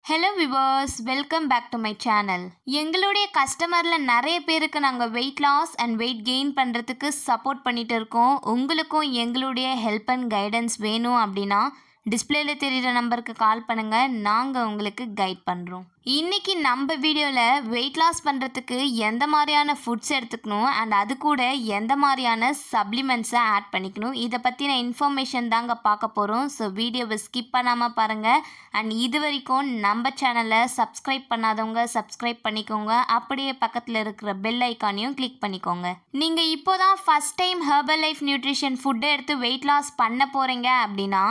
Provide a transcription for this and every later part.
Hello viewers, welcome back to my channel. எங்களுடைய கஸ்டமரில் நிறைய பேருக்கு நாங்கள் weight loss and weight gain பண்ணுறதுக்கு சப்போர்ட் பண்ணிட்டு இருக்கோம். உங்களுக்கும் எங்களுடைய ஹெல்ப் அண்ட் கைடன்ஸ் வேணும் அப்படின்னா டிஸ்பிளேல தெரிகிற நம்பருக்கு கால் பண்ணுங்கள், நாங்கள் உங்களுக்கு கைட் பண்ணுறோம். இன்றைக்கி நம்ம வீடியோவில் வெயிட் லாஸ் பண்ணுறதுக்கு எந்த மாதிரியான ஃபுட்ஸ் எடுத்துக்கணும் அண்ட் அது கூட எந்த மாதிரியான சப்ளிமெண்ட்ஸை ஆட் பண்ணிக்கணும், இதை பற்றின இன்ஃபர்மேஷன் தாங்க பார்க்க போகிறோம். ஸோ வீடியோவை ஸ்கிப் பண்ணாமல் பாருங்கள். அண்ட் இது வரைக்கும் நம்ம சேனலை சப்ஸ்கிரைப் பண்ணாதவங்க சப்ஸ்கிரைப் பண்ணிக்கோங்க. அப்படியே பக்கத்தில் இருக்கிற பெல் ஐக்கானையும் கிளிக் பண்ணிக்கோங்க. நீங்கள் இப்போ தான் first time herbal life nutrition ஃபுட்டை எடுத்து வெயிட் லாஸ் பண்ண போகிறீங்க அப்படின்னா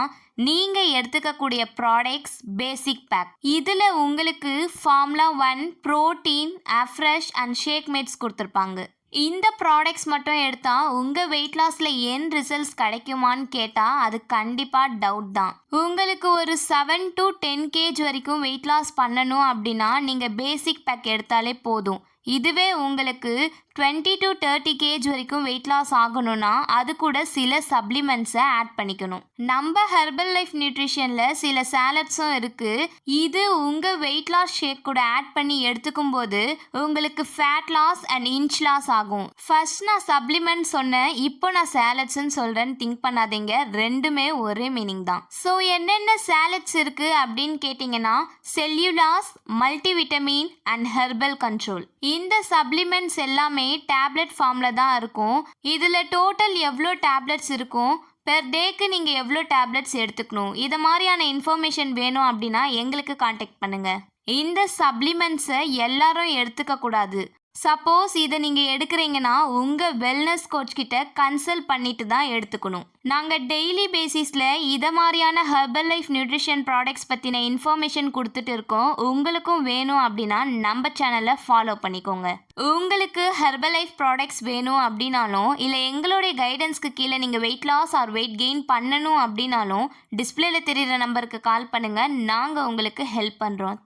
நீங்கள் எடுத்துக்கக்கூடிய ப்ராடக்ட்ஸ் பேசிக் பேக். இதில் உங்களுக்கு formula 1 protein afresh and shake mates கொடுத்துருப்பாங்க. இந்த ப்ராடக்ட்ஸ் மட்டும் எடுத்தால் உங்கள் வெயிட் லாஸில் என் ரிசல்ட்ஸ் கிடைக்குமான்னு கேட்டால் அது கண்டிப்பாக டவுட் தான். உங்களுக்கு ஒரு 7 to 10 kg வரைக்கும் வெயிட் லாஸ் பண்ணணும் அப்படின்னா நீங்கள் பேசிக் பேக் எடுத்தாலே போதும். இதுவே உங்களுக்கு 20 to 30 kg வரைக்கும் வெயிட் லாஸ் ஆகணும்னா அது கூட சில சப்ளிமெண்ட்ஸை ஆட் பண்ணிக்கணும். நம்ம ஹெர்பல் லைஃப் நியூட்ரிஷனில் சில சாலட்ஸும் இருக்குது. இது உங்கள் வெயிட் லாஸ் ஷேக் கூட ஆட் பண்ணி எடுத்துக்கும் போது உங்களுக்கு fat loss and inch loss ஆகும். ஃபர்ஸ்ட் நான் சப்ளிமெண்ட் சொன்னேன், இப்போ நான் சாலட்ஸ்ன்னு சொல்கிறேன்னு திங்க் பண்ணாதீங்க, ரெண்டுமே ஒரே மீனிங் தான். ஸோ என்னென்ன சாலட்ஸ் இருக்குது அப்படின்னு கேட்டிங்கன்னா cellulase, multivitamin and herbal control. இந்த சப்ளிமெண்ட்ஸ் எல்லாமே டேப்லெட் ஃபார்மில் தான் இருக்கும். இதில் டோட்டல் எவ்வளோ டேப்லெட்ஸ் இருக்கும், பெர் டேக்கு நீங்கள் எவ்வளோ டேப்லெட்ஸ் எடுத்துக்கணும், இது மாதிரியான இன்ஃபர்மேஷன் வேணும் அப்படின்னா எங்களுக்கு காண்டாக்ட் பண்ணுங்கள். இந்த சப்ளிமெண்ட்ஸை எல்லாரும் எடுத்துக்கக்கூடாது. சப்போஸ் இதை நீங்கள் எடுக்கிறீங்கன்னா உங்கள் வெல்னஸ் கோச் கிட்ட கன்சல்ட் பண்ணிட்டு தான் எடுத்துக்கணும். நாங்கள் டெய்லி பேசிஸில் இதை மாதிரியான ஹெர்பல் லைஃப் நியூட்ரிஷன் ப்ராடக்ட்ஸ் பற்றின இன்ஃபர்மேஷன் கொடுத்துட்டு இருக்கோம். உங்களுக்கும் வேணும் அப்படின்னா நம்ம சேனலை ஃபாலோ பண்ணிக்கோங்க. உங்களுக்கு ஹெர்பல் லைஃப் ப்ராடக்ட்ஸ் வேணும் அப்படின்னாலும் இல்லை எங்களுடைய கைடன்ஸ்க்கு கீழே நீங்கள் weight loss or weight gain பண்ணணும் அப்படின்னாலும் டிஸ்பிளேல தெரிகிற நம்பருக்கு கால் பண்ணுங்கள், நாங்கள் உங்களுக்கு ஹெல்ப் பண்ணுறோம்.